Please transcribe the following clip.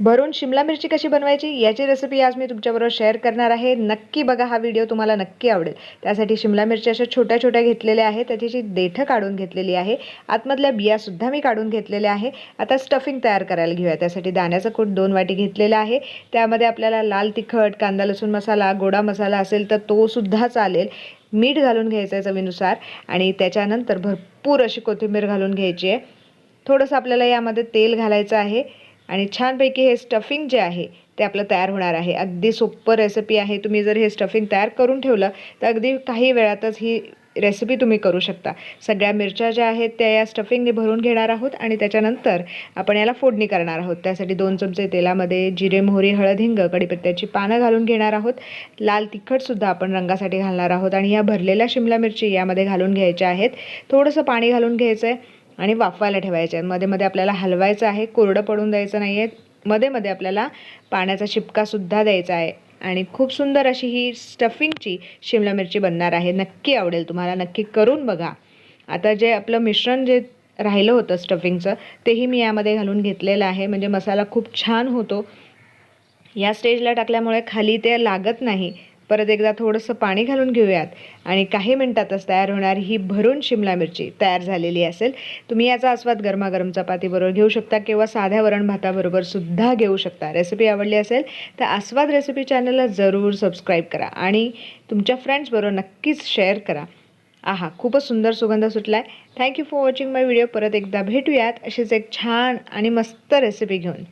भरून शिमला मिरची कशी बनवायची याची रेसिपी आज मी तुमच्याबरोबर शेअर करणार आहे। नक्की बघा, हा व्हिडिओ तुम्हाला नक्की आवडेल। त्यासाठी शिमला मिरची अशा छोट्या छोट्या घेतलेल्या आहेत, त्याची देठं काढून घेतलेली आहे, आतमधल्या बियासुद्धा मी काढून घेतलेल्या आहे। आता स्टफिंग तयार करायला घेऊया। त्यासाठी दाण्याचा कूट 2 वाटी घेतलेला आहे। त्यामध्ये आपल्याला लाल तिखट, कांदा लसूण मसाला, गोडा मसाला असेल तर तो सुद्धा चालेल, मीठ घालून घ्यायचं आहे चवीनुसार आणि त्याच्यानंतर भरपूर अशी कोथिंबीर घालून घ्यायची आहे। थोडंसं आपल्याला यामध्ये तेल घालायचं आहे आणि छानपैकी हे स्टफिंग जे आहे ते आपलं तयार होणार आहे। अगदी सोपं रेसिपी आहे। तुम्ही जर हे स्टफिंग तयार करून ठेवलं तर अगदी काही वेळातच ही रेसिपी तुम्ही करू शकता। सगळ्या मिरच्या ज्या आहेत त्या या स्टफिंगने भरून घेणार आहोत आणि त्याच्यानंतर आपण याला फोडणी करणार आहोत। त्यासाठी 2 चमचे तेलामध्ये जिरे, मोहरी, हळद, हिंग, कढीपत्त्याची पानं घालून घेणार आहोत। लाल तिखटसुद्धा आपण रंगासाठी घालणार आहोत आणि या भरलेल्या शिमला मिरची यामध्ये घालून घ्यायच्या आहेत। थोडंसं पाणी घालून घ्यायचं आहे आणि वाफवायला ठेवायचे आहे। मध्ये मध्ये आपल्याला हलवायचं आहे, कोरडं पडून द्यायचं नाही आहे। मध्ये मध्ये आपल्याला पाण्याचा शिपकासुद्धा द्यायचा आहे आणि खूप सुंदर अशी ही स्टफिंगची शिमला मिरची बनणार आहे। नक्की आवडेल तुम्हाला, नक्की करून बघा। आता जे आपलं मिश्रण जे राहिलं होतं स्टफिंगचं तेही मी यामध्ये घालून घेतलेलं आहे, म्हणजे मसाला खूप छान होतो। या स्टेजला टाकल्यामुळे खाली ते लागत नाही। परत एकदा थोडंसं पाणी घालून घेऊयात आणि काही मिनिटातच तयार होणारी ही भरून शिमला मिरची तयार झालेली असेल। तुम्ही याचा आस्वाद गरमागरम चपातीबरोबर घेऊ शकता किंवा साध्या वरण भाताबरोबर सुद्धा घेऊ शकता। रेसिपी आवडली असेल तर आस्वाद रेसिपी चॅनलला जरूर सबस्क्राईब करा आणि तुमच्या फ्रेंड्सबरोबर नक्कीच शेअर करा। आहा, खूपच सुंदर सुगंध सुटला आहे। Thank you for watching my video. परत एकदा भेटूयात अशीच एक छान आणि मस्त रेसिपी घेऊन।